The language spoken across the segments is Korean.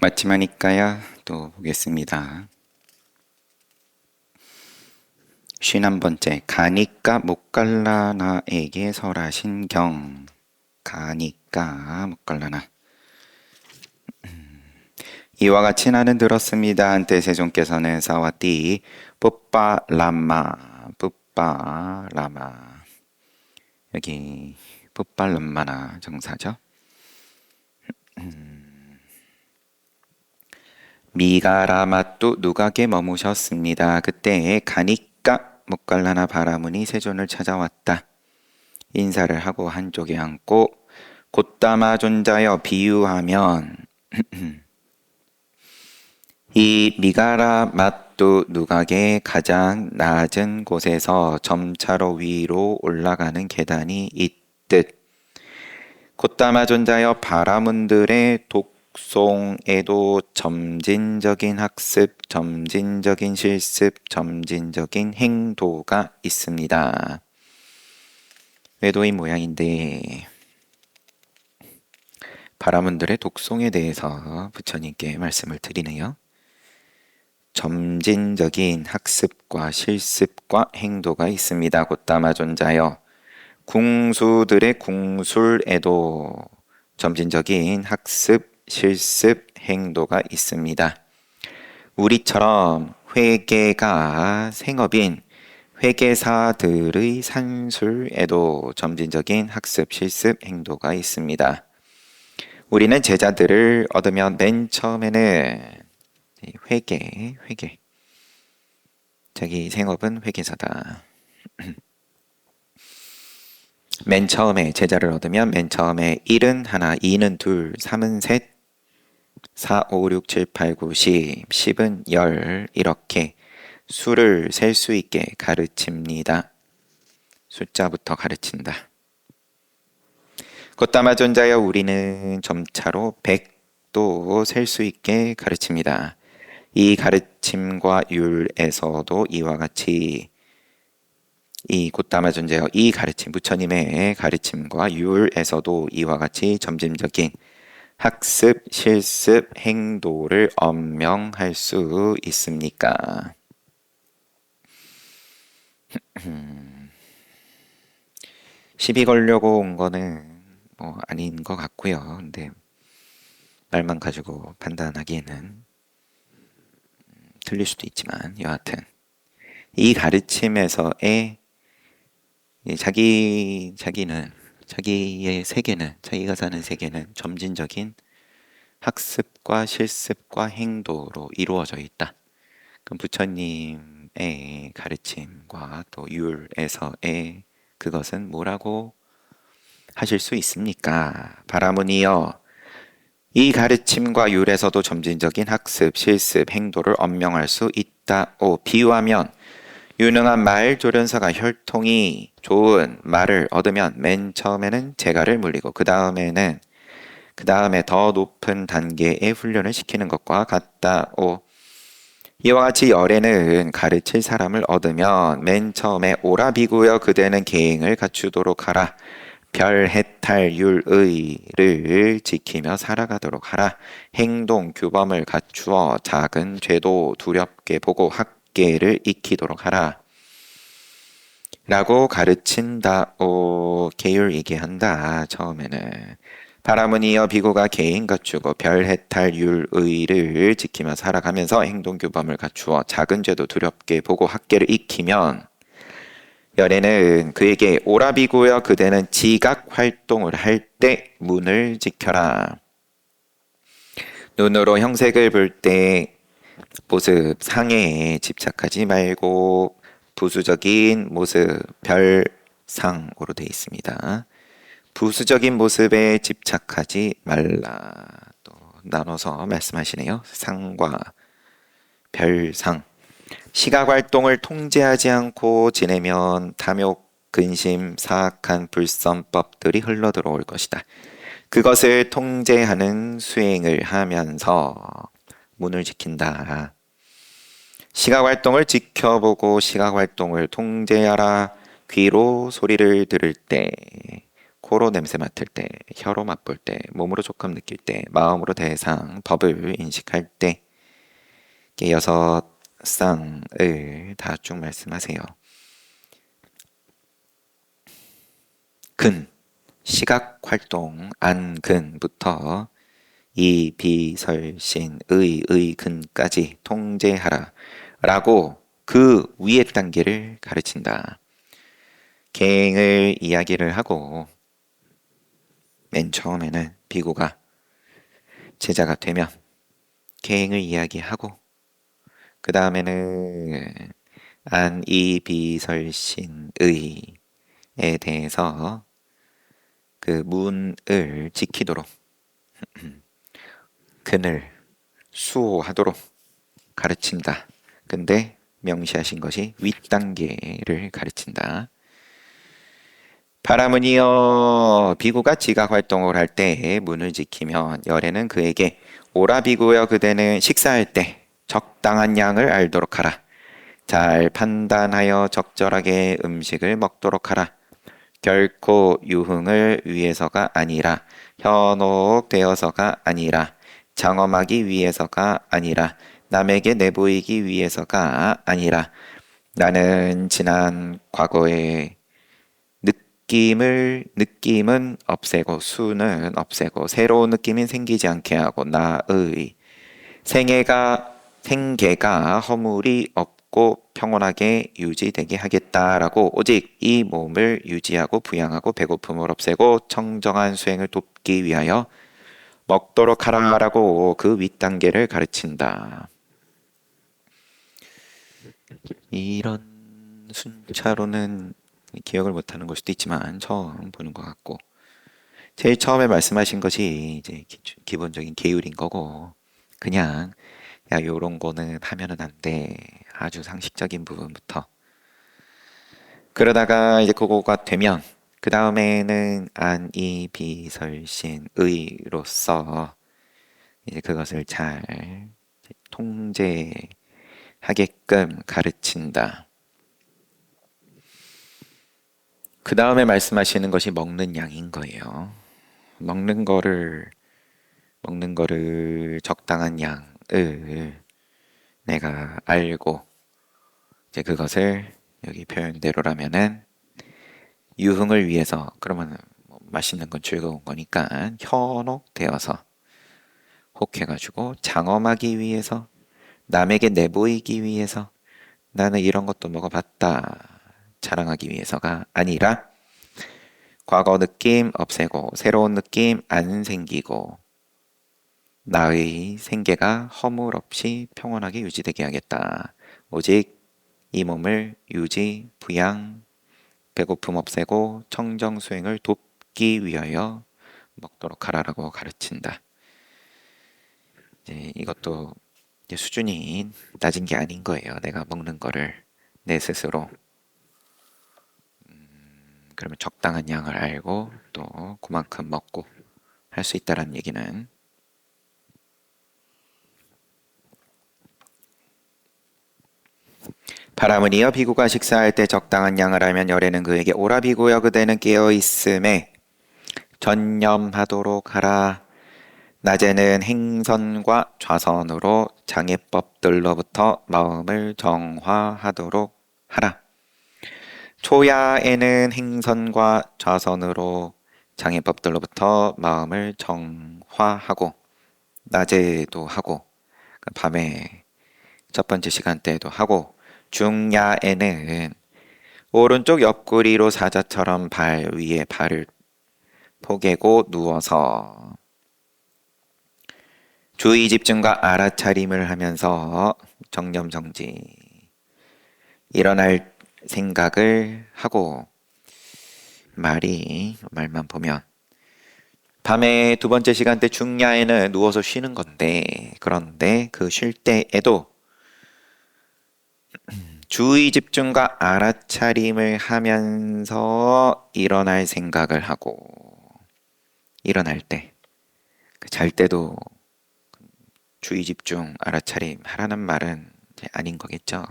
마침 하니까요. 또 보겠습니다. 51번째. 가니까 못 갈라나에게 설하신경. 가니까 못 갈라나. 이와 같이 나는 들었습니다. 한때 세종께서는 사와띠 뿌빠람마 여기 뿌빨람마나 정사죠. 미가라맛도 누각에 머무셨습니다. 그때 가니까 못 갈라나 바라문이 세존을 찾아왔다. 인사를 하고 한쪽에 앉고 곧담아 존자여 비유하면 이 미가라 맛도 누각의 가장 낮은 곳에서 점차로 위로 올라가는 계단이 있듯 곧담아 존자여 바라문들의 독송에도 점진적인 학습, 점진적인 실습, 점진적인 행도가 있습니다. 외도인 모양인데 바라문들의 독송에 대해서 부처님께 말씀을 드리네요. 점진적인 학습과 실습과 행도가 있습니다. 곧담아 존자여 궁수들의 궁술에도 점진적인 학습, 실습, 행도가 있습니다. 우리처럼 회계가 생업인 회계사들의 산술에도 점진적인 학습, 실습, 행도가 있습니다. 우리는 제자들을 얻으면 맨 처음에는 회계. 자기 생업은 회계사다. 맨 처음에 제자를 얻으면 맨 처음에 1은 하나, 2는 둘, 3은 셋, 4, 5, 6, 7, 8, 9, 10, 10은 10 이렇게 수를 셀 수 있게 가르칩니다. 숫자부터 가르친다. 곧담아 존자여 우리는 점차로 100도 셀 수 있게 가르칩니다. 이 가르침과 율에서도 이와 같이 이 곧담아 존재여 이 가르침 부처님의 가르침과 율에서도 이와 같이 점진적인 학습, 실습, 행도를 엄명할 수 있습니까? 시비 걸려고 온 거는 뭐 아닌 것 같고요. 근데 말만 가지고 판단하기에는 틀릴 수도 있지만 여하튼 이 가르침에서의 자기는 자기의 세계는 자기가 사는 세계는 점진적인 학습과 실습과 행도로 이루어져 있다. 그럼 부처님의 가르침과 또 율에서의 그것은 뭐라고 하실 수 있습니까? 바라문이여 이 가르침과 율에서도 점진적인 학습, 실습, 행도를 엄명할 수 있다. 비유하면 유능한 말 조련사가 혈통이 좋은 말을 얻으면 맨 처음에는 재갈을 물리고 그 다음에 더 높은 단계의 훈련을 시키는 것과 같다. 이와 같이 열애는 가르칠 사람을 얻으면 맨 처음에 오라 비구여 그대는 계행을 갖추도록 하라. 별해탈율의를 지키며 살아가도록 하라. 행동 규범을 갖추어 작은 죄도 두렵게 보고 학계를 익히도록 하라. 라고 가르친다. 계율 얘기한다. 처음에는 바라문이여 비구가 계행 갖추고 별해탈율의를 지키며 살아가면서 행동 규범을 갖추어 작은 죄도 두렵게 보고 학계를 익히면 열애는 그에게 오라 비구여 그대는 지각 활동을 할 때 문을 지켜라. 눈으로 형색을 볼 때 모습 상해에 집착하지 말고 부수적인 모습 별상으로 되어 있습니다. 부수적인 모습에 집착하지 말라. 또 나눠서 말씀하시네요. 상과 별상. 시각활동을 통제하지 않고 지내면 탐욕, 근심, 사악한 불선법들이 흘러들어올 것이다. 그것을 통제하는 수행을 하면서 문을 지킨다. 시각활동을 지켜보고 시각활동을 통제하라. 귀로 소리를 들을 때 코로 냄새 맡을 때, 혀로 맛볼 때, 몸으로 촉감 느낄 때, 마음으로 대상, 법을 인식할 때, 이렇게 6쌍을 다 쭉 말씀하세요. 근, 시각 활동, 안근부터 이, 비, 설, 신, 의, 근까지 통제하라 라고 그 위의 단계를 가르친다. 계행을 이야기를 하고 맨 처음에는 비구가 제자가 되면 계행을 이야기하고 그 다음에는 안, 이, 비, 설, 신, 의에 대해서 그 문을 지키도록 근을 수호하도록 가르친다. 근데 명시하신 것이 윗단계를 가르친다. 바라문이여 비구가 지각 활동을 할 때 문을 지키면 열애는 그에게 오라 비구여 그대는 식사할 때 적당한 양을 알도록 하라. 잘 판단하여 적절하게 음식을 먹도록 하라. 결코 유흥을 위해서가 아니라 현혹되어서가 아니라 장엄하기 위해서가 아니라 남에게 내보이기 위해서가 아니라 나는 지난 과거의 느낌은 없애고 수는 없애고 새로운 느낌이 생기지 않게 하고 나의 생계가 허물이 없고 평온하게 유지되게 하겠다라고 오직 이 몸을 유지하고 부양하고 배고픔을 없애고 청정한 수행을 돕기 위하여 먹도록 하라라고 그 윗단계를 가르친다. 이런 순차로는 기억을 못하는 걸 수도 있지만 처음 보는 것 같고 제일 처음에 말씀하신 것이 이제 기본적인 계율인 거고 그냥 야 요런 거는 하면은 안 돼. 아주 상식적인 부분부터 그러다가 이제 그거가 되면 그 다음에는 안, 이, 비, 설, 신, 의로서 이제 그것을 잘 통제하게끔 가르친다. 그 다음에 말씀하시는 것이 먹는 양인 거예요. 먹는 거를 적당한 양을 내가 알고 이제 그것을 여기 표현대로라면은 유흥을 위해서 그러면 뭐 맛있는 건 즐거운 거니까 현혹되어서 혹해가지고 장엄하기 위해서 남에게 내보이기 위해서 나는 이런 것도 먹어봤다 자랑하기 위해서가 아니라 과거 느낌 없애고 새로운 느낌 안 생기고 나의 생계가 허물 없이 평온하게 유지되게 하겠다. 오직 이 몸을 유지, 부양, 배고픔 없애고 청정 수행을 돕기 위하여 먹도록 하라라고 가르친다. 이제 이것도 이제 수준이 낮은 게 아닌 거예요. 내가 먹는 거를 내 스스로 그러면 적당한 양을 알고 또 그만큼 먹고 할 수 있다라는 얘기는 바라문이여 비구가 식사할 때 적당한 양을 알면 열에는 그에게 오라 비구여 그대는 깨어있음에 전념하도록 하라. 낮에는 행선과 좌선으로 장애법들로부터 마음을 정화하도록 하라. 초야에는 행선과 좌선으로 장애법들로부터 마음을 정화하고 낮에도 하고 밤에 첫 번째 시간대에도 하고 중야에는 오른쪽 옆구리로 사자처럼 발 위에 발을 포개고 누워서 주의 집중과 알아차림을 하면서 정념정지 일어날 생각을 하고 말만 보면 밤에 두 번째 시간대 중야에는 누워서 쉬는 건데 그런데 그 쉴 때에도 주의 집중과 알아차림을 하면서 일어날 생각을 하고 일어날 때 잘 때도 주의 집중 알아차림 하라는 말은 아닌 거겠죠.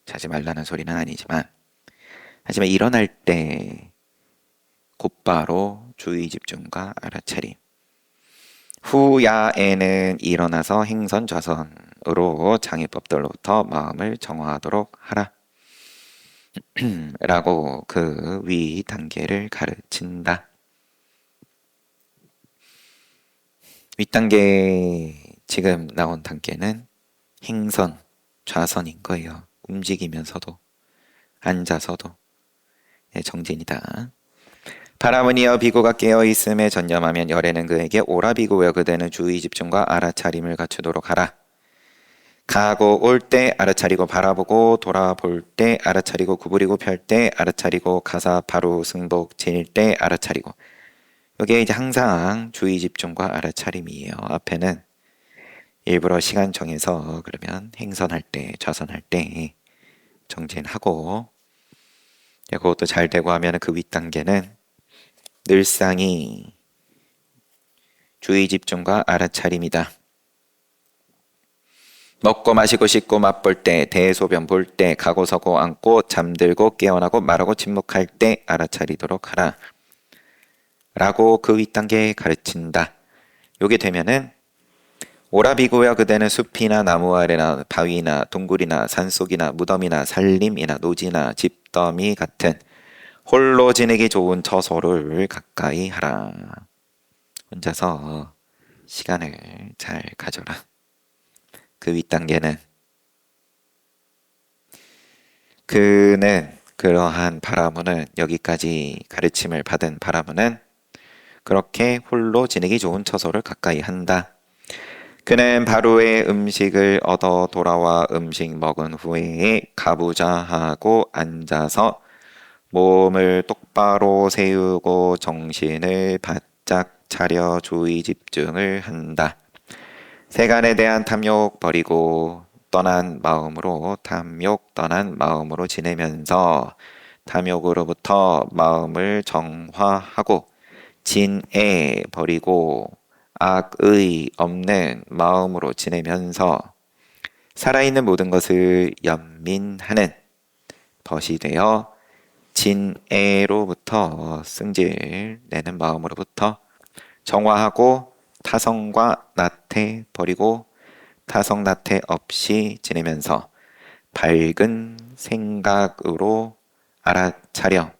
자지 말라는 소리는 아니지만 하지만 일어날 때 곧바로 주의 집중과 알아차림. 후야에는 일어나서 행선 좌선으로 장애법들로부터 마음을 정화하도록 하라. 라고 그 위 단계를 가르친다. 윗단계 지금 나온 단계는 행선, 좌선인 거예요. 움직이면서도 앉아서도 정진이다. 바람은 이어 비구가 깨어있음에 전념하면 열에는 그에게 오라 비구여 그대는 주의 집중과 알아차림을 갖추도록 하라. 가고 올 때 알아차리고 바라보고 돌아볼 때 알아차리고 구부리고 펼 때 알아차리고 가사 바로 승복 지닐 때 알아차리고. 이게 이제 항상 주의 집중과 알아차림이에요. 앞에는 일부러 시간 정해서 그러면 행선할 때 좌선할 때 정진하고 그것도 잘 되고 하면 그 윗단계는 늘상이 주의 집중과 알아차림이다. 먹고 마시고 씻고 맛볼 때 대소변 볼 때 가고 서고 앉고 잠들고 깨어나고 말하고 침묵할 때 알아차리도록 하라. 라고 그 윗단계에 가르친다. 요게 되면은 오라비고야 그대는 숲이나 나무 아래나 바위나 동굴이나 산속이나 무덤이나 산림이나 노지나 집더미 같은 홀로 지내기 좋은 처소를 가까이 하라. 혼자서 시간을 잘 가져라. 그 윗단계는 그는 그러한 바라무는 여기까지 가르침을 받은 바라무는 그렇게 홀로 지내기 좋은 처소를 가까이 한다. 그는 바로의 음식을 얻어 돌아와 음식 먹은 후에 가부좌하고 앉아서 몸을 똑바로 세우고 정신을 바짝 차려 주의 집중을 한다. 세간에 대한 탐욕 버리고 떠난 마음으로 지내면서 탐욕으로부터 마음을 정화하고 진애 버리고 악의 없는 마음으로 지내면서 살아있는 모든 것을 연민하는 벗이 되어 진애로부터 승질 내는 마음으로부터 정화하고 타성과 나태 버리고 타성 나태 없이 지내면서 밝은 생각으로 알아차려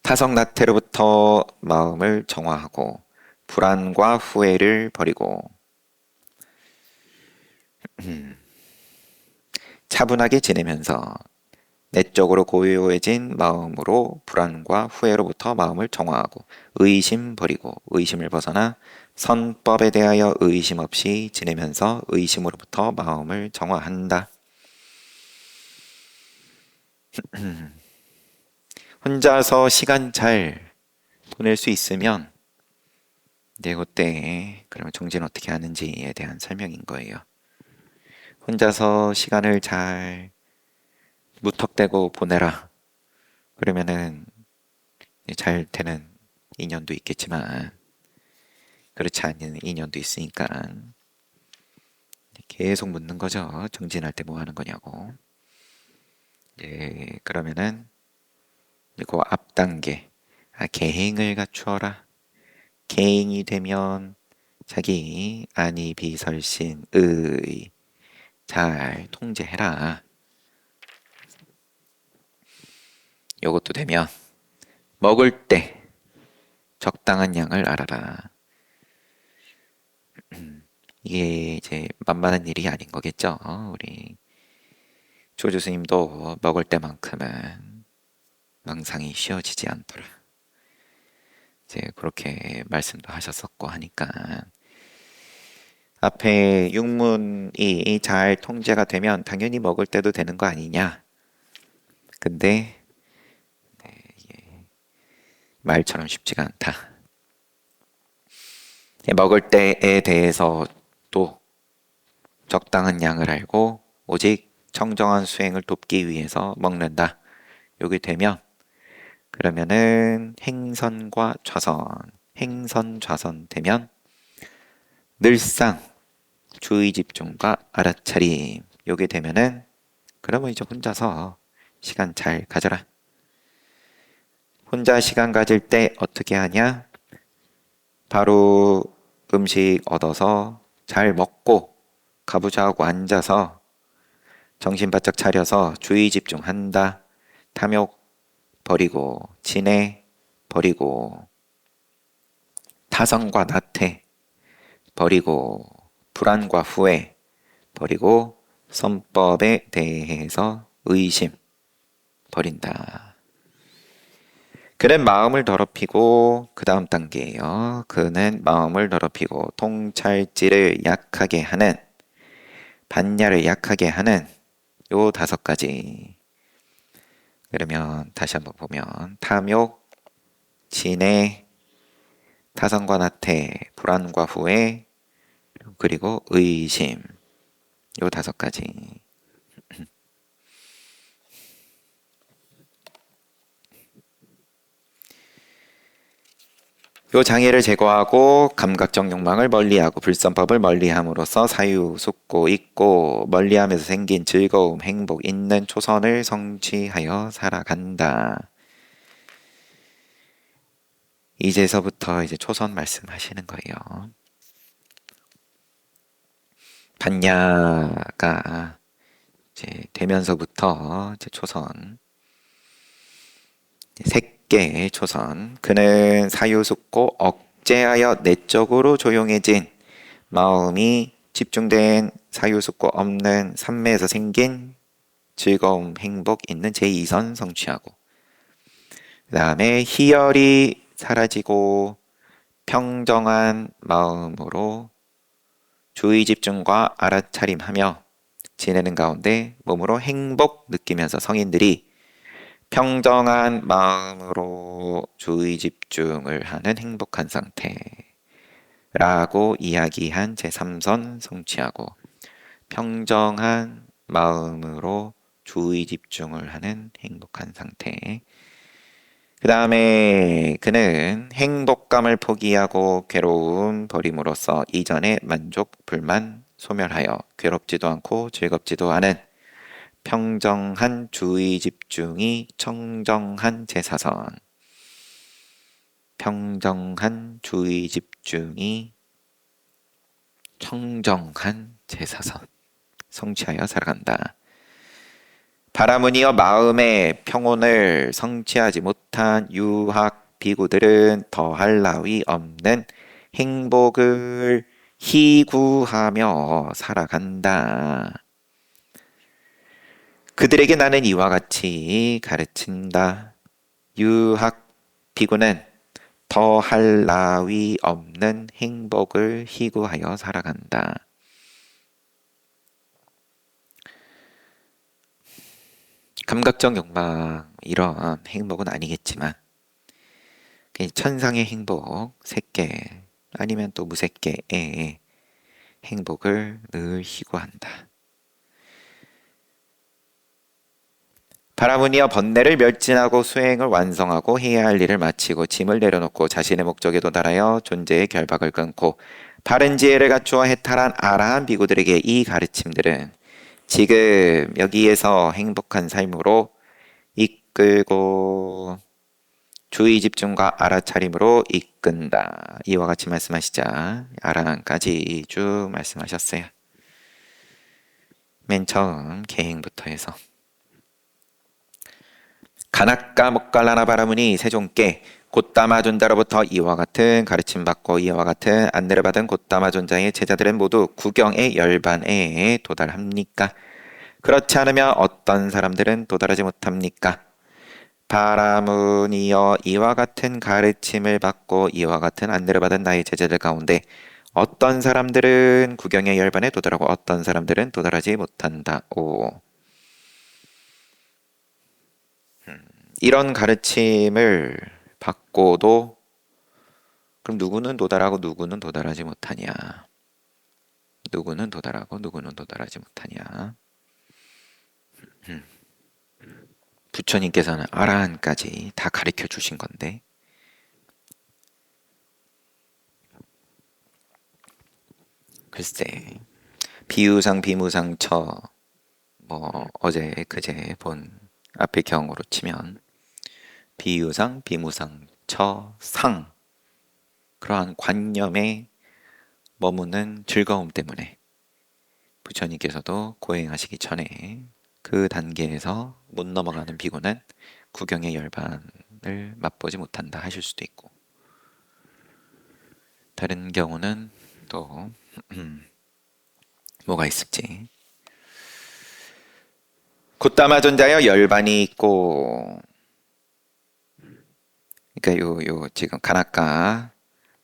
타성 나태로부터 마음을 정화하고 불안과 후회를 버리고 차분하게 지내면서 내적으로 고요해진 마음으로 불안과 후회로부터 마음을 정화하고 의심 버리고 의심을 벗어나 선법에 대하여 의심 없이 지내면서 의심으로부터 마음을 정화한다. 혼자서 시간 잘 보낼 수 있으면 그때 그러면 정진 어떻게 하는지에 대한 설명인 거예요. 혼자서 시간을 잘 무턱대고 보내라. 그러면은 잘 되는 인연도 있겠지만 그렇지 않은 인연도 있으니까 계속 묻는 거죠. 정진할 때 뭐 하는 거냐고. 그러면은 그 앞 단계 계행을 갖추어라. 계행이 되면 자기 안이 비설신의 잘 통제해라. 요것도 되면 먹을 때 적당한 양을 알아라. 이게 이제 만만한 일이 아닌 거겠죠. 우리 조 교수님도 먹을 때만큼은 망상이 쉬어지지 않더라. 이제 그렇게 말씀도 하셨었고 하니까 앞에 육문이 잘 통제가 되면 당연히 먹을 때도 되는 거 아니냐. 근데 이게 말처럼 쉽지가 않다. 먹을 때에 대해서 또 적당한 양을 알고 오직 청정한 수행을 돕기 위해서 먹는다. 요게 되면 그러면은 행선 좌선 되면 늘상 주의 집중과 알아차림 요게 되면은 그러면 이제 혼자서 시간 잘 가져라. 혼자 시간 가질 때 어떻게 하냐? 바로 음식 얻어서 잘 먹고 가부좌하고 앉아서 정신 바짝 차려서 주의 집중한다. 탐욕 버리고 진해 버리고 타성과 나태 버리고 불안과 후회 버리고 선법에 대해서 의심 버린다. 그는 마음을 더럽히고 그 다음 단계예요. 그는 마음을 더럽히고 통찰지를 약하게 하는 반야를 약하게 하는 요 5가지. 그러면 다시 한번 보면 탐욕, 진해, 타성과 나태, 불안과 후회, 그리고 의심 요 5가지. 요 장애를 제거하고 감각적 욕망을 멀리하고 불선법을 멀리함으로써 사유, 숙고, 있고 멀리하면서 생긴 즐거움, 행복, 있는 초선을 성취하여 살아간다. 이제서부터 이제 초선 말씀하시는 거예요. 반야가 이제 되면서부터 이제 초선 색계 초선. 그는 사유숙고 억제하여 내적으로 조용해진 마음이 집중된 사유숙고 없는 삼매에서 생긴 즐거움, 행복 있는 제2선 성취하고 그 다음에 희열이 사라지고 평정한 마음으로 주의 집중과 알아차림하며 지내는 가운데 몸으로 행복 느끼면서 성인들이 평정한 마음으로 주의 집중을 하는 행복한 상태라고 이야기한 제3선 성취하고 평정한 마음으로 주의 집중을 하는 행복한 상태. 그 다음에 그는 행복감을 포기하고 괴로움 버림으로써 이전의 만족, 불만 소멸하여 괴롭지도 않고 즐겁지도 않은 평정한 주의 집중이 청정한 제4선. 평정한 주의 집중이 청정한 제4선. 성취하여 살아간다. 바라문이여 마음의 평온을 성취하지 못한 유학 비구들은 더할 나위 없는 행복을 희구하며 살아간다. 그들에게 나는 이와 같이 가르친다. 유학 비구는 더할 나위 없는 행복을 희구하여 살아간다. 감각적 욕망 이런 행복은 아니겠지만 천상의 행복, 색계 아니면 또 무색계의 행복을 늘 희구한다. 바라문이여 번뇌를 멸진하고 수행을 완성하고 해야 할 일을 마치고 짐을 내려놓고 자신의 목적에 도달하여 존재의 결박을 끊고 바른 지혜를 갖추어 해탈한 아라한 비구들에게 이 가르침들은 지금 여기에서 행복한 삶으로 이끌고 주의 집중과 알아차림으로 이끈다. 이와 같이 말씀하시자 아라한까지 쭉 말씀하셨어요. 맨 처음 계행부터 해서 가나까 목갈라나 바라문이 세종께 곧다마 존자로부터 이와 같은 가르침 받고 이와 같은 안내를 받은 곧다마 존자의 제자들은 모두 구경의 열반에 도달합니까? 그렇지 않으면 어떤 사람들은 도달하지 못합니까? 바라문이여 이와 같은 가르침을 받고 이와 같은 안내를 받은 나의 제자들 가운데 어떤 사람들은 구경의 열반에 도달하고 어떤 사람들은 도달하지 못한다. 오. 이런 가르침을 받고도 그럼 누구는 도달하고 누구는 도달하지 못하냐? 누구는 도달하고 누구는 도달하지 못하냐? 부처님께서는 아라한까지 다 가르쳐 주신 건데 글쎄 비유상 비무상처 뭐 어제 그제 본 앞의 경우로 치면 비유상, 비무상, 처상 그러한 관념에 머무는 즐거움 때문에 부처님께서도 고행하시기 전에 그 단계에서 못 넘어가는 비구는 구경의 열반을 맛보지 못한다 하실 수도 있고, 다른 경우는 또 뭐가 있을지. 굿다마 존자여 열반이 있고, 그러니까 요 지금 가나까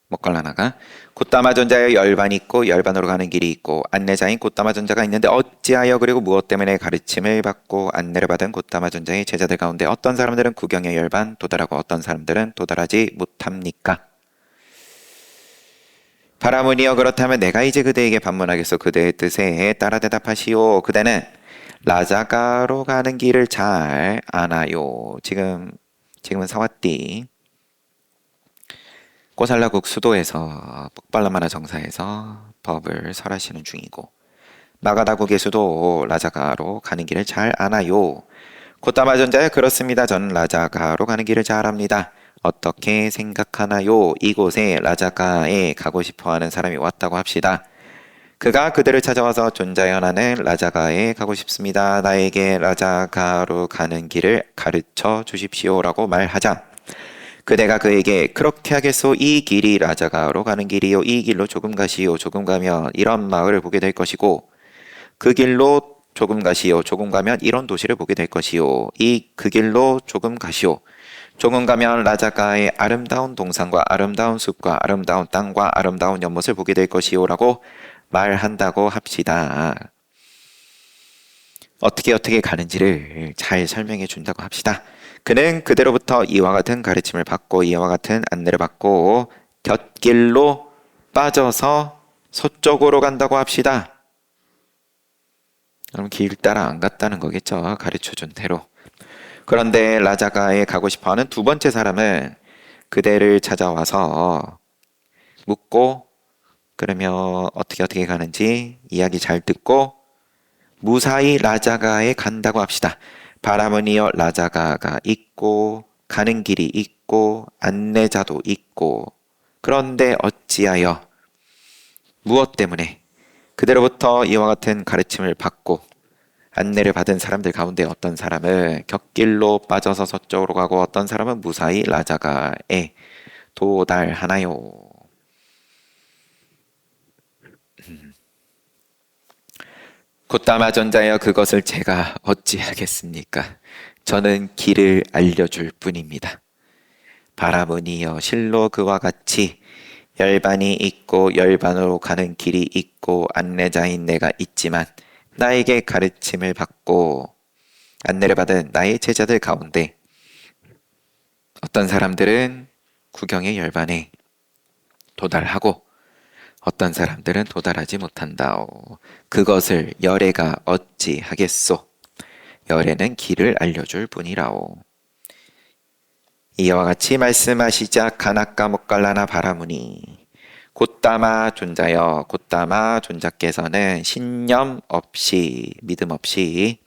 먹걸라나가 굿다마 존자여 열반이 있고 열반으로 가는 길이 있고 안내자인 굿다마 존자가 있는데 어찌하여 그리고 무엇 때문에 가르침을 받고 안내를 받은 굿다마 존자의 제자들 가운데 어떤 사람들은 구경의 열반 도달하고 어떤 사람들은 도달하지 못합니까? 바라무니여 그렇다면 내가 이제 그대에게 반문하겠소. 그대의 뜻에 따라 대답하시오. 그대는 라자가로 가는 길을 잘 아나요? 지금은 사와띠 꼬살라국 수도에서 뻑발라마나 정사에서 법을 설하시는 중이고, 마가다국의 수도 라자가로 가는 길을 잘 아나요? 콧다마 존자야 그렇습니다. 저는 라자가로 가는 길을 잘 압니다. 어떻게 생각하나요? 이곳에 라자가에 가고 싶어하는 사람이 왔다고 합시다. 그가 그들을 찾아와서 존자여 나는 라자가에 가고 싶습니다. 나에게 라자가로 가는 길을 가르쳐 주십시오라고 말하자 그대가 그에게 그렇게 하겠소. 이 길이 라자가로 가는 길이요. 이 길로 조금 가시오. 조금 가면 이런 마을을 보게 될 것이고 그 길로 조금 가시오. 조금 가면 이런 도시를 보게 될 것이요. 그 길로 조금 가시오. 조금 가면 라자가의 아름다운 동산과 아름다운 숲과 아름다운 땅과 아름다운 연못을 보게 될 것이요라고 말한다고 합시다. 어떻게 가는지를 잘 설명해 준다고 합시다. 그는 그대로부터 이와 같은 가르침을 받고 이와 같은 안내를 받고 곁길로 빠져서 서쪽으로 간다고 합시다. 그럼 길 따라 안 갔다는 거겠죠. 가르쳐준 대로. 그런데 라자가에 가고 싶어하는 두 번째 사람은 그대를 찾아와서 묻고 그러면 어떻게 가는지 이야기 잘 듣고 무사히 라자가에 간다고 합시다. 바라무니여 라자가가 있고 가는 길이 있고 안내자도 있고 그런데 어찌하여 무엇 때문에 그대로부터 이와 같은 가르침을 받고 안내를 받은 사람들 가운데 어떤 사람은 곁길로 빠져서 서쪽으로 가고 어떤 사람은 무사히 라자가에 도달하나요? 굿다마 존자여 그것을 제가 어찌하겠습니까? 저는 길을 알려줄 뿐입니다. 바라무니여 실로 그와 같이 열반이 있고 열반으로 가는 길이 있고 안내자인 내가 있지만 나에게 가르침을 받고 안내를 받은 나의 제자들 가운데 어떤 사람들은 구경의 열반에 도달하고 어떤 사람들은 도달하지 못한다오. 그것을 열애가 어찌 하겠소? 열애는 길을 알려줄 뿐이라오. 이와 같이 말씀하시자 가나까 먹갈라나 바라무니 굿다마 존자여 굿다마 존자께서는 신념 없이 믿음 없이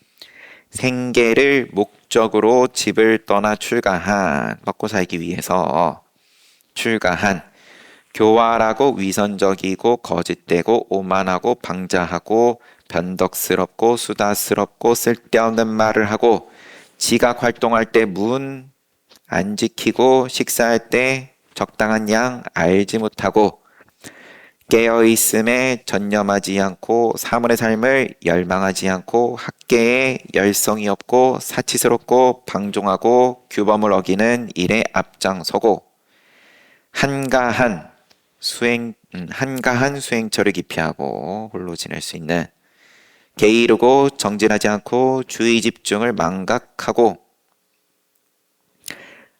생계를 목적으로 집을 떠나 출가한 먹고 살기 위해서 출가한 교활하고 위선적이고 거짓되고 오만하고 방자하고 변덕스럽고 수다스럽고 쓸데없는 말을 하고 지각 활동할 때 문 안 지키고 식사할 때 적당한 양 알지 못하고 깨어있음에 전념하지 않고 사물의 삶을 열망하지 않고 학계에 열성이 없고 사치스럽고 방종하고 규범을 어기는 일에 앞장서고 한가한 수행처를 기피하고 홀로 지낼 수 있는 게으르고 정진하지 않고 주의 집중을 망각하고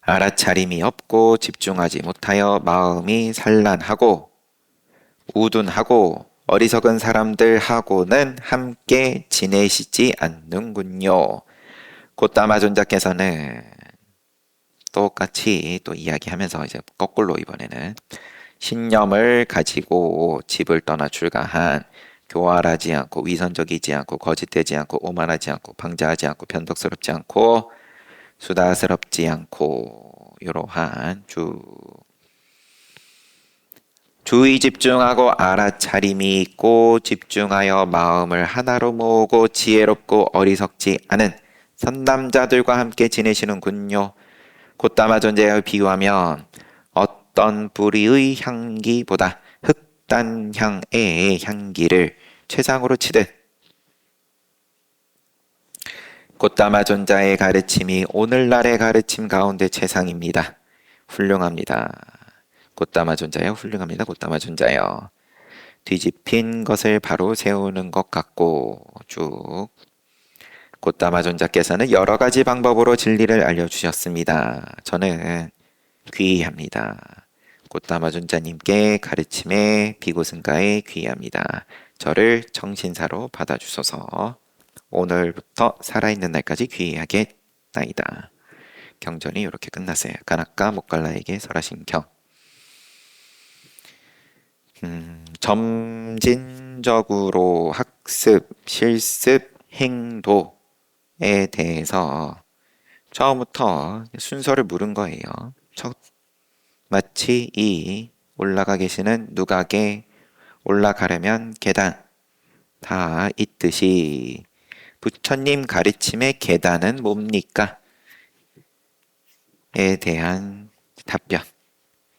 알아차림이 없고 집중하지 못하여 마음이 산란하고 우둔하고 어리석은 사람들하고는 함께 지내시지 않는군요. 굿다마 존자께서는 똑같이 또 이야기하면서 이제 거꾸로 이번에는 신념을 가지고 집을 떠나 출가한 교활하지 않고 위선적이지 않고 거짓되지 않고 오만하지 않고 방자하지 않고 변덕스럽지 않고 수다스럽지 않고 이러한 주의 집중하고 알아차림이 있고 집중하여 마음을 하나로 모으고 지혜롭고 어리석지 않은 선남자들과 함께 지내시는군요. 꽃다마 존재에 비유하면 어떤 뿌리의 향기보다 흑단향의 향기를 최상으로 치듯 꽃다마 존자의 가르침이 오늘날의 가르침 가운데 최상입니다. 훌륭합니다. 꽃다마 존자요, 훌륭합니다. 꽃다마 존자요. 뒤집힌 것을 바로 세우는 것 같고 쭉 꽃다마 존자께서는 여러 가지 방법으로 진리를 알려주셨습니다. 저는 귀의합니다. 꽃다마 존자님께 가르침에 비고승가에 귀의합니다. 저를 정신사로 받아주소서. 오늘부터 살아있는 날까지 귀의하겠나이다. 경전이 이렇게 끝났어요. 까나까 목갈라에게 설하신 경. 점진적으로 학습, 실습, 행도에 대해서 처음부터 순서를 물은 거예요. 마치 이 올라가 계시는 누각에 올라가려면 계단 다 있듯이 부처님 가르침의 계단은 뭡니까? 에 대한 답변.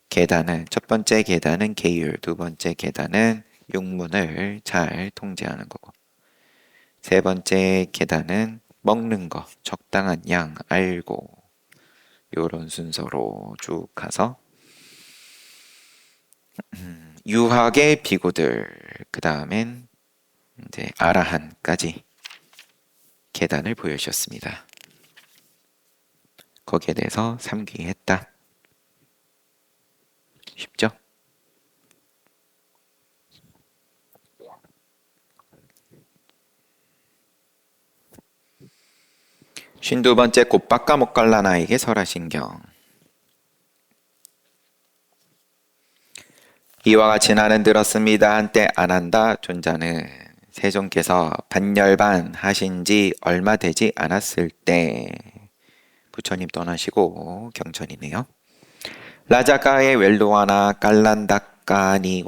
계단은 첫 번째 계단은 계율, 두 번째 계단은 육문을 잘 통제하는 거고, 세 번째 계단은 먹는 거, 적당한 양 알고, 요런 순서로 쭉 가서 유학의 비구들, 그 다음엔 이제 아라한까지 계단을 보여주셨습니다. 거기에 대해서 삼귀했다. 쉽죠? 쉰두 번째 꽃박가 목갈라나에게 설하신경. 이와 같이 나는 들었습니다. 한때 안한다 존자는 세종께서 반열반 하신 지 얼마 되지 않았을 때 부처님 떠나시고 경전이네요. 라자카의 웰루아나 깔란다까니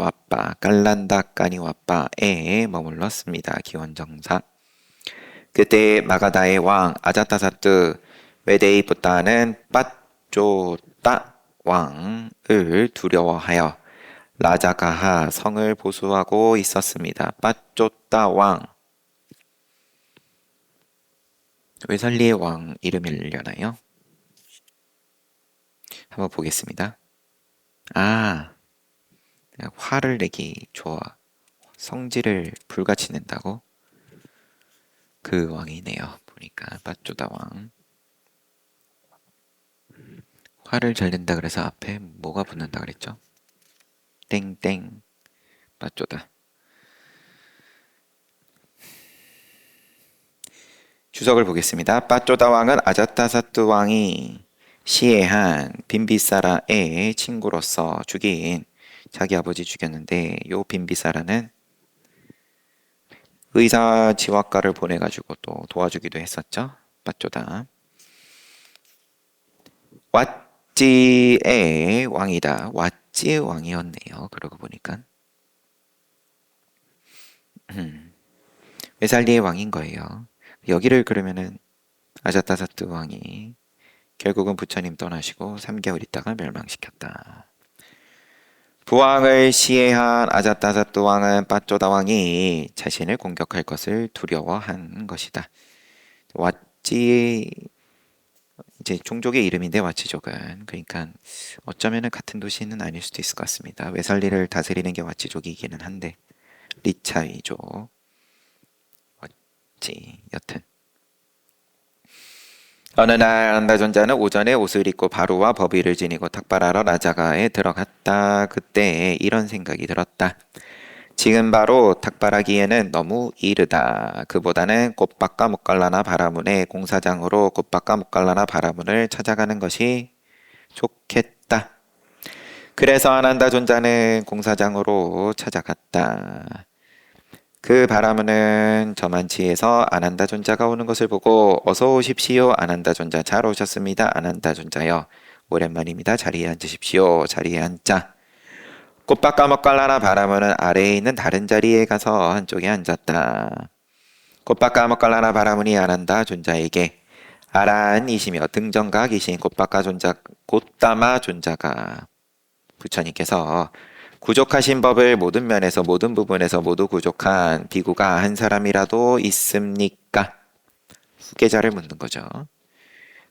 와빠에 머물렀습니다. 기원정사. 그때 마가다의 왕 아자타사트 외대이 부타는 빠쪼따 왕을 두려워하여 라자가하 성을 보수하고 있었습니다. 빠쪼따 왕. 외살리의 왕 이름이려나요? 한번 보겠습니다. 화를 내기 좋아. 성질을 불같이 낸다고? 그 왕이네요. 보니까 빠쪼다 왕. 화를 잘 낸다 그래서 앞에 뭐가 붙는다 그랬죠? 땡땡 빠쪼다. 주석을 보겠습니다. 빠쪼다 왕은 아자타사트 왕이 시해한 빈비사라의 친구로서 죽인 자기 아버지 죽였는데, 요 빈비사라는 의사 지화가를 보내가지고 또 도와주기도 했었죠. 빠쪼다. 왓지의 왕이다. 왓지의 왕이었네요. 그러고 보니까 외살리의 왕인 거예요. 여기를 그러면은 아자타사트 왕이 결국은 부처님 떠나시고 3개월 있다가 멸망시켰다. 부왕을 시해한 아자타사트 왕은 빠쪼다 왕이 자신을 공격할 것을 두려워한 것이다. 왓지 이제 종족의 이름인데 왓지족은, 그러니까 어쩌면은 같은 도시는 아닐 수도 있을 것 같습니다. 외살리를 다스리는 게 왓지족이기는 한데 리차이족 왓지 여튼. 어느 날 안다존자는 오전에 옷을 입고 바루와 법의를 지니고 탁발하러 라자가에 들어갔다. 그때 이런 생각이 들었다. 지금 바로 탁발하기에는 너무 이르다. 그보다는 꽃박가 목갈라나 바라문의 공사장으로 꽃박가 목갈라나 바라문을 찾아가는 것이 좋겠다. 그래서 아난다 존자는 공사장으로 찾아갔다. 그 바라문은 저만치에서 안한다 존자가 오는 것을 보고 어서 오십시오 안한다 존자 잘 오셨습니다 안한다 존자여 오랜만입니다 자리에 앉으십시오 자리에 앉자 꽃밭 까먹갈라나 바라문은 아래에 있는 다른 자리에 가서 한쪽에 앉았다. 꽃밭 까먹갈라나 바라문이 안한다 존자에게 아란이시며 등정각이신 꽃밭가 존자 꽃다마 존자가 부처님께서 구족하신 법을 모든 면에서 모든 부분에서 모두 구족한 비구가 한 사람이라도 있습니까? 후계자를 묻는 거죠.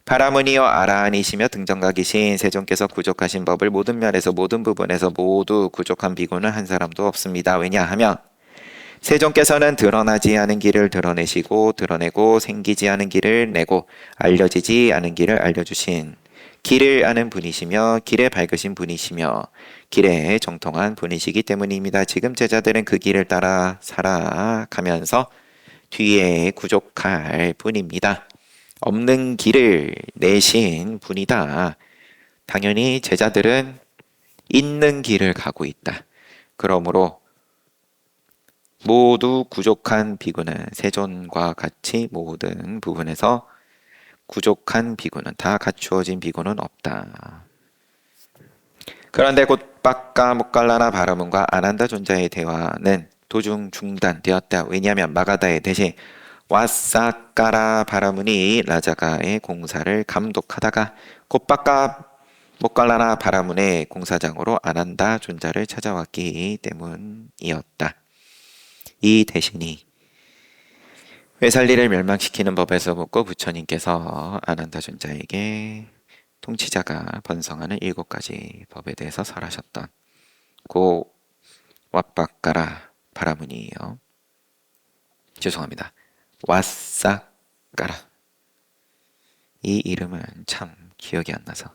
바라문이여 아라한이시며 등정각이신 세존께서 구족하신 법을 모든 면에서 모든 부분에서 모두 구족한 비구는 한 사람도 없습니다. 왜냐하면 세존께서는 드러나지 않은 길을 드러내시고 드러내고 생기지 않은 길을 내고 알려지지 않은 길을 알려주신 길을 아는 분이시며 길에 밝으신 분이시며 길에 정통한 분이시기 때문입니다. 지금 제자들은 그 길을 따라 살아가면서 뒤에 구족할 분입니다. 없는 길을 내신 분이다. 당연히 제자들은 있는 길을 가고 있다. 그러므로 모두 구족한 비구는 세존과 같이 모든 부분에서 구족한 비구는 다 갖추어진 비구는 없다. 그런데 곧박가 목갈라나 바라문과 아난다 존자의 대화는 도중 중단되었다. 왜냐하면 마가다의 대신 와사까라 바라문이 라자가의 공사를 감독하다가 곧박가 목갈라나 바라문의 공사장으로 아난다 존자를 찾아왔기 때문이었다. 이 대신이 회살리를 멸망시키는 법에서 묻고 부처님께서 아난다 존자에게 통치자가 번성하는 7가지 법에 대해서 설하셨던 고 왓바까라 바라문이에요. 죄송합니다. 와사까라. 이 이름은 참 기억이 안 나서.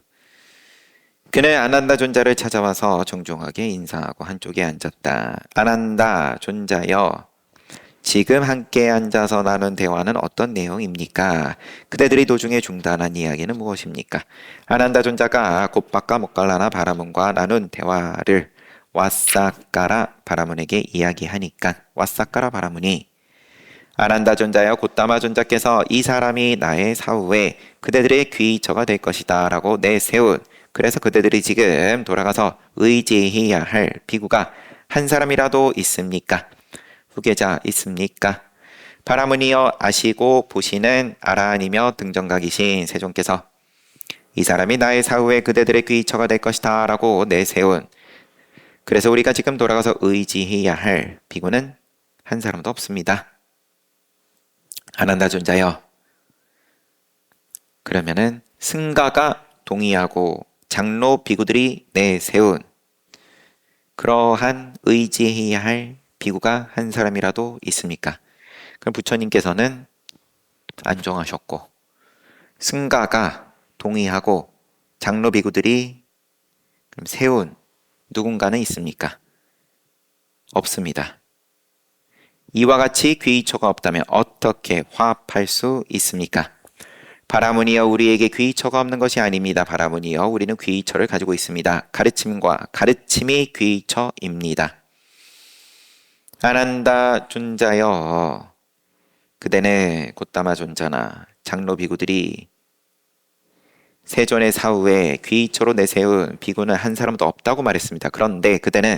그는 아난다 존자를 찾아와서 정중하게 인사하고 한쪽에 앉았다. 아난다 존자여, 지금 함께 앉아서 나눈 대화는 어떤 내용입니까? 그대들이 도중에 중단한 이야기는 무엇입니까? 아난다 존자가 곧박가 목갈라나 바라문과 나눈 대화를 와사까라 바라문에게 이야기하니까 와사까라 바라문이 아난다 존자여 곧다마 존자께서 이 사람이 나의 사후에 그대들의 귀처가 될 것이다 라고 내세운, 그래서 그대들이 지금 돌아가서 의지해야 할 비구가 한 사람이라도 있습니까? 후계자 있습니까? 바라문이여 아시고 보시는 아라한이며 등정각이신 세존께서 이 사람이 나의 사후에 그대들의 귀처가 될 것이다 라고 내세운, 그래서 우리가 지금 돌아가서 의지해야 할 비구는 한 사람도 없습니다. 아난다 존자여, 그러면은 승가가 동의하고 장로 비구들이 내세운 그러한 의지해야 할 비구가 한 사람이라도 있습니까? 그럼 부처님께서는 안정하셨고 승가가 동의하고 장로 비구들이 그럼 세운 누군가는 있습니까? 없습니다. 이와 같이 귀처가 없다면 어떻게 화합할 수 있습니까? 바라문이여, 우리에게 귀처가 없는 것이 아닙니다. 바라문이여, 우리는 귀처를 가지고 있습니다. 가르침과 가르침이 귀처입니다. 아난다 존자여, 그대는 곧다마 존자나 장로 비구들이 세존의 사후에 귀처로 내세운 비구는 한 사람도 없다고 말했습니다. 그런데 그대는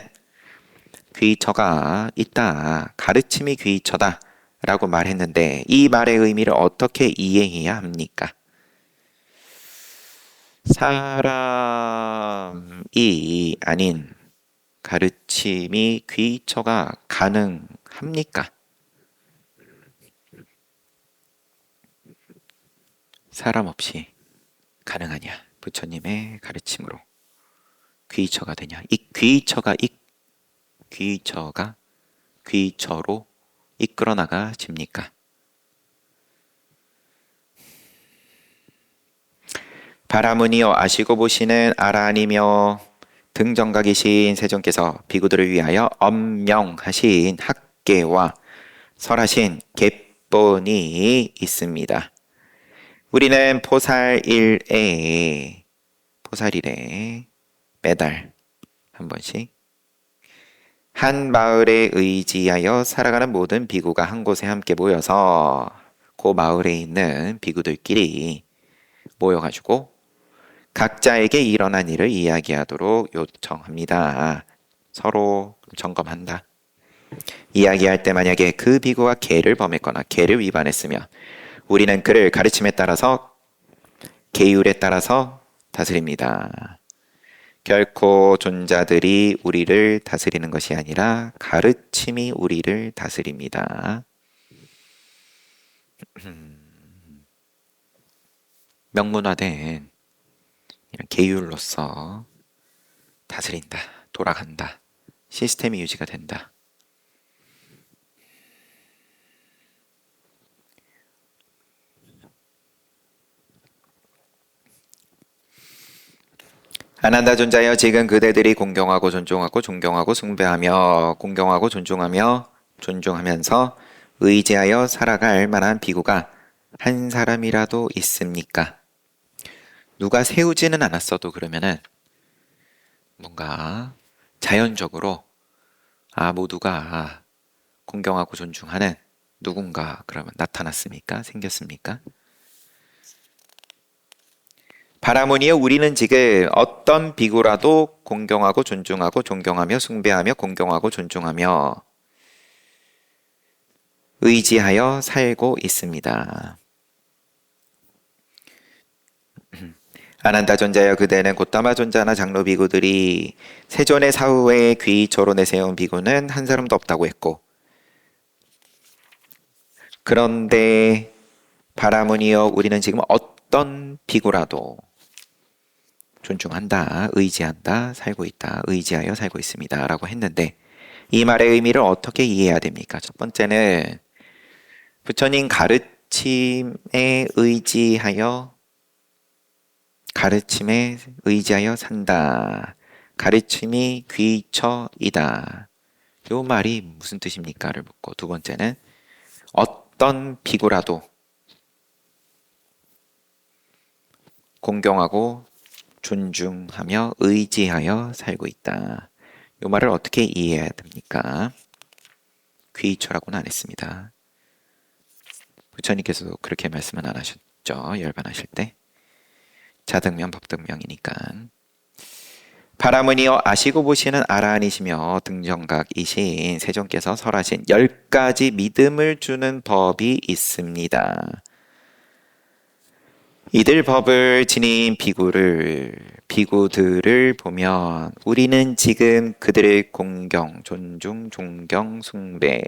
귀처가 있다, 가르침이 귀처다 라고 말했는데 이 말의 의미를 어떻게 이해해야 합니까? 사람이 아닌 가르침이 귀처가 가능합니까? 사람 없이 가능하냐? 부처님의 가르침으로 귀처가 되냐? 이 귀처가 귀처로 이끌어 나가집니까? 바라문이여 아시고 보시는 아라한이며 등정각이신 세존께서 비구들을 위하여 엄명하신 학계와 설하신 객본이 있습니다. 우리는 포살일에 매달 한 번씩 한 마을에 의지하여 살아가는 모든 비구가 한 곳에 함께 모여서 그 마을에 있는 비구들끼리 모여가지고 각자에게 일어난 일을 이야기하도록 요청합니다. 서로 점검한다. 이야기할 때 만약에 그 비구가 계를 범했거나 계를 위반했으면 우리는 그를 가르침에 따라서 계율에 따라서 다스립니다. 결코 존자들이 우리를 다스리는 것이 아니라 가르침이 우리를 다스립니다. 명문화된 이런 계율로서 다스린다, 돌아간다, 시스템이 유지가 된다. 아난다 존자여 지금 그대들이 공경하고 존중하고 존경하고 숭배하며 공경하고 존중하며 존중하면서 의지하여 살아갈 만한 비구가 한 사람이라도 있습니까? 누가 세우지는 않았어도 그러면은 뭔가 자연적으로 모두가 공경하고 존중하는 누군가 그러면 나타났습니까? 생겼습니까? 바라무니여 우리는 지금 어떤 비구라도 공경하고 존중하고 존경하며 숭배하며 공경하고 존중하며 의지하여 살고 있습니다. 아난다 존자여 그대는 곧다마 존자나 장로 비구들이 세존의 사후에 귀처로 내세운 비구는 한 사람도 없다고 했고 그런데 바라무니여 우리는 지금 어떤 비구라도 존중한다, 의지한다, 살고 있다, 의지하여 살고 있습니다. 라고 했는데 이 말의 의미를 어떻게 이해해야 됩니까? 첫 번째는 부처님 가르침에 의지하여 산다. 가르침이 귀처이다. 요 말이 무슨 뜻입니까?를 묻고 두 번째는 어떤 비구라도 공경하고 존중하며 의지하여 살고 있다. 이 말을 어떻게 이해해야 됩니까? 귀처라고는 안 했습니다. 부처님께서도 그렇게 말씀은 안 하셨죠. 열반하실 때. 자등면 법등명이니까. 바라무니여 아시고 보시는 아라한이시며 등정각이신 세존께서 설하신 10가지 믿음을 주는 법이 있습니다. 이들 법을 지닌 비구들을 보면 우리는 지금 그들의 공경, 존중, 존경, 숭배,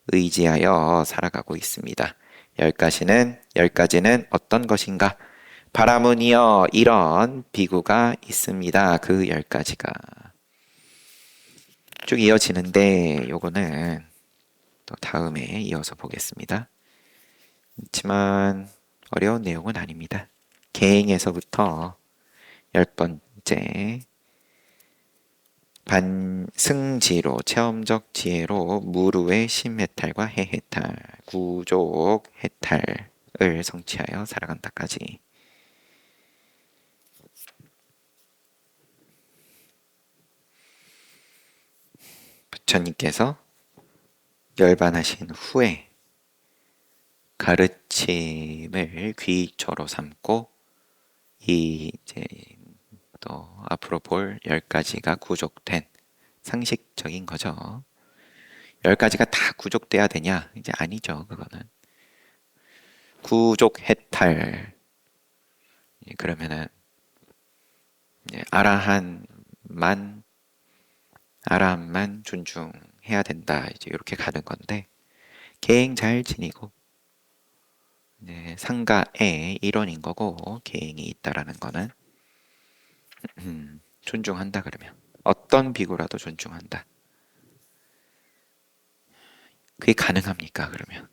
의지하여 살아가고 있습니다. 10가지는 어떤 것인가? 바라무니여 이런 비구가 있습니다. 그 10가지가 쭉 이어지는데 요거는 또 다음에 이어서 보겠습니다. 그렇지만 어려운 내용은 아닙니다. 개행에서부터 10번째 반승지로 체험적 지혜로 무루의 심해탈과 해해탈, 구족 해탈을 성취하여 살아간다까지 부처님께서 열반하신 후에 가르침을 귀초로 삼고 이제 또 앞으로 볼 10가지가 구족된 상식적인 거죠. 10가지가 다 구족돼야 되냐? 이제 아니죠. 그거는 구족 해탈 그러면은 아라한만 존중해야 된다. 이제 이렇게 가는 건데 계행 잘 지니고 상가의 일원인 거고 계행이 있다라는 거는 존중한다 그러면 어떤 비구라도 존중한다. 그게 가능합니까? 그러면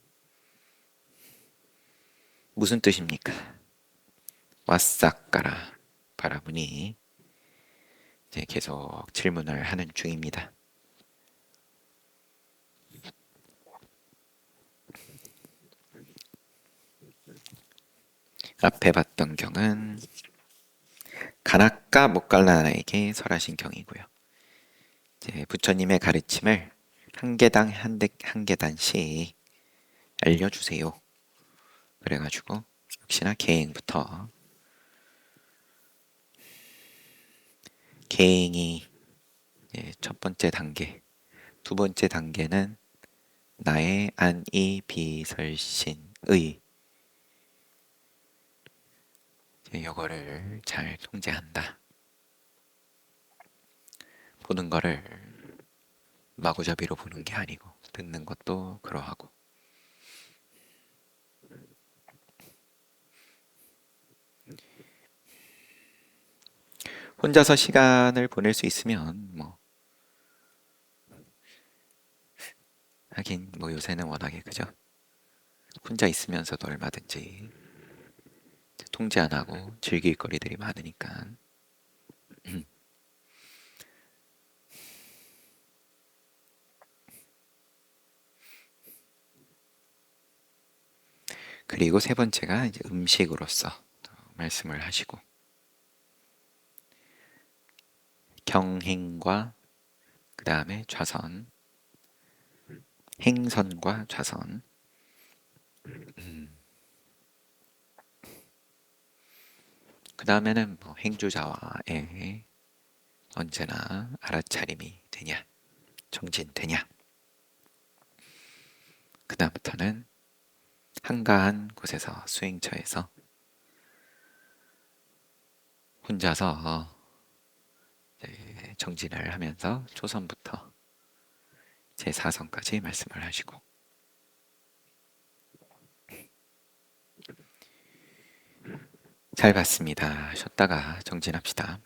무슨 뜻입니까? 와싹가라 바라보니 이제 계속 질문을 하는 중입니다. 앞에 봤던 경은 가나까 모갈라나에게 설하신 경이고요. 이제 부처님의 가르침을 한 계당 한 계단씩 알려주세요. 그래가지고 역시나 계행부터 계행이 첫 번째 단계, 두 번째 단계는 나의 안이 비설신의 요거를 잘 통제한다. 보는 거를 마구잡이로 보는 게 아니고 듣는 것도 그러하고 혼자서 시간을 보낼 수 있으면 뭐 하긴 뭐 요새는 워낙에 그죠? 혼자 있으면서도 얼마든지 통제 안 하고 즐길 거리들이 많으니까 그리고 세 번째가 이제 음식으로서 또 말씀을 하시고 경행과 그 다음에 좌선, 행선과 좌선. 그 다음에는 뭐 행주자와의 언제나 알아차림이 되냐, 정진되냐. 그 다음부터는 한가한 곳에서 수행처에서 혼자서 정진을 하면서 초선부터 제4선까지 말씀을 하시고 잘 봤습니다. 쉬었다가 정진합시다.